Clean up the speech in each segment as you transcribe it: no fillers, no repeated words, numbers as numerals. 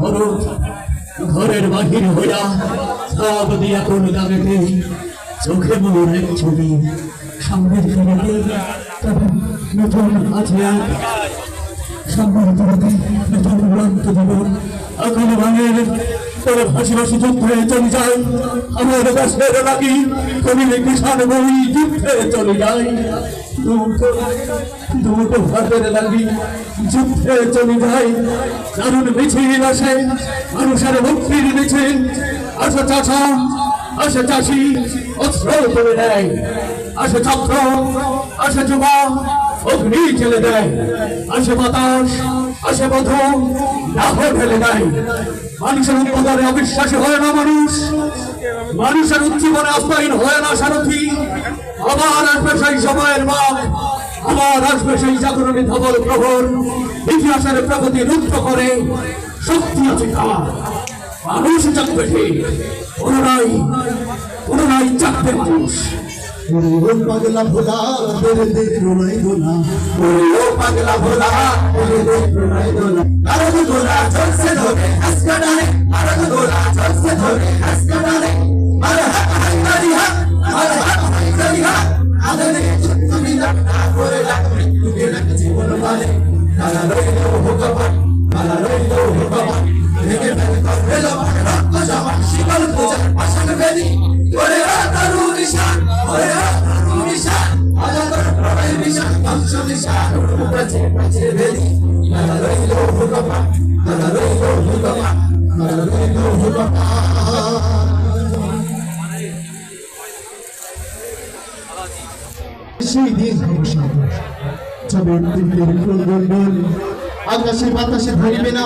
ভরত ঘরের বাহির হইয়া সব দিয়া কোন দাবিতে চোখে মোর এক ছবি সামনের ফিরে তবে নতুন আছে সামনের দিকে নতুন উড়ন্ত জীবন আগুন ভাঙের তোর ভাসি ভাসি যুদ্ধে চলে যায় আমার দেশের লাগি কবির কিষান বই যুদ্ধে চলে যায় দুটো ভাতের লাগি যুদ্ধে চলে যায় দারুণ মিছিল আসে মানুষের মুক্তির মিছিল আসে চাষা আসে চাষি অস্ত্র তুলে দেয় আসে ছাত্র আসে যুবক অগ্নি ছেলে দেয় আসে বাতাস আসে বধ দাহ ঢেলে দেয় মানুষের উৎপাদনে অবিশ্বাসী হয় না মানুষের উজ্জীবনে আস্থাহীন হয় না সারথী আবার আসবে সেই সময়ের মাপ আবার আসবে সেই জাগরণী ধবল প্রহর ইতিহাসের প্রগতি রুদ্ধ করে শক্তি আছে কার মানুষ জাগবে ঠিক পুনরায় জাগবে মানুষ পাগলা ভোলা তেরে দেখ রোনাই দোলা ও পাগলা ভোলা তেরে দেখ রোনাই দোলা আরগ দোলা চলছে ধরে হাসকা ডালে আরগ দোলা চলছে ধরে হাসকা ডালে মারহাবা হাইদারিহা মারহাবা হাইদারিহা আদরে তুমি না করে রাখবে তুমি না জীবন মানে কালা রইলো ভগবান কালা রইলো ভগবান দেখে ফেলে করলো রক্ত জমা শিকল পূজা পাশান বেদি করে আতারু নিশান করে আতারু নিশান আজাদর প্রলয় নিশান বংশ নিশান উপজে পচে বেদি কালা রইলো ভগবান কালা রইলো ভগবান কালা রইলো ভগবান সেই দিন জবের দিনের প্রলম্বন আকাশে বাতাসে ধরিবে না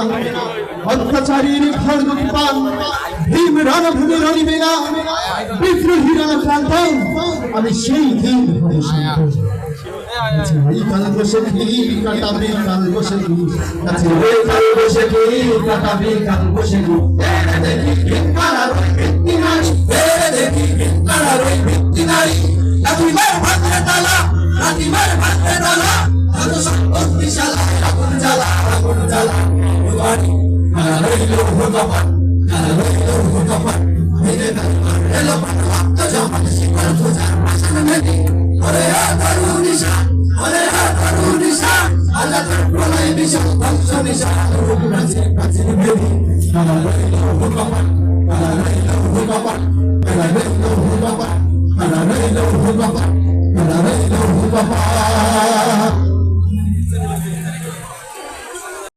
অত্যাচারীর খড়গ পান ভীম রণভূমি রণিবে না বিদ্রোহীরা ক্লান্ত আমি সেই দিন কাল বসে কি কাটাবে কাল বসে কি কাল বসে কি কাটাবে কাল বসে কি দেখি কালা রই ভিত্তি নারী দেখি কালা রই ভিত্তি নারী লাঠিমার ভাতে ডালা লাঠিমার ভাতে ডালা কত শক্তিশালা আগুন জ্বালা ভগবান কালা রইলো ভগবান কালা রইলো ভগবান মেরে এলো রক্ত জমা শিকল পূজার পাশান মেদি ওরে আতারু নিশান ওরে আতারু নিশান আল্লাহর প্রলয় নিশান বংশ নিশান উপরাজে প্রাচীন মেদি কালা রইলো ভগবান কালা রইলো ভগবান কালা রইলো ভগবান কালা রইলো ভগবান কালা রইলো ভগবান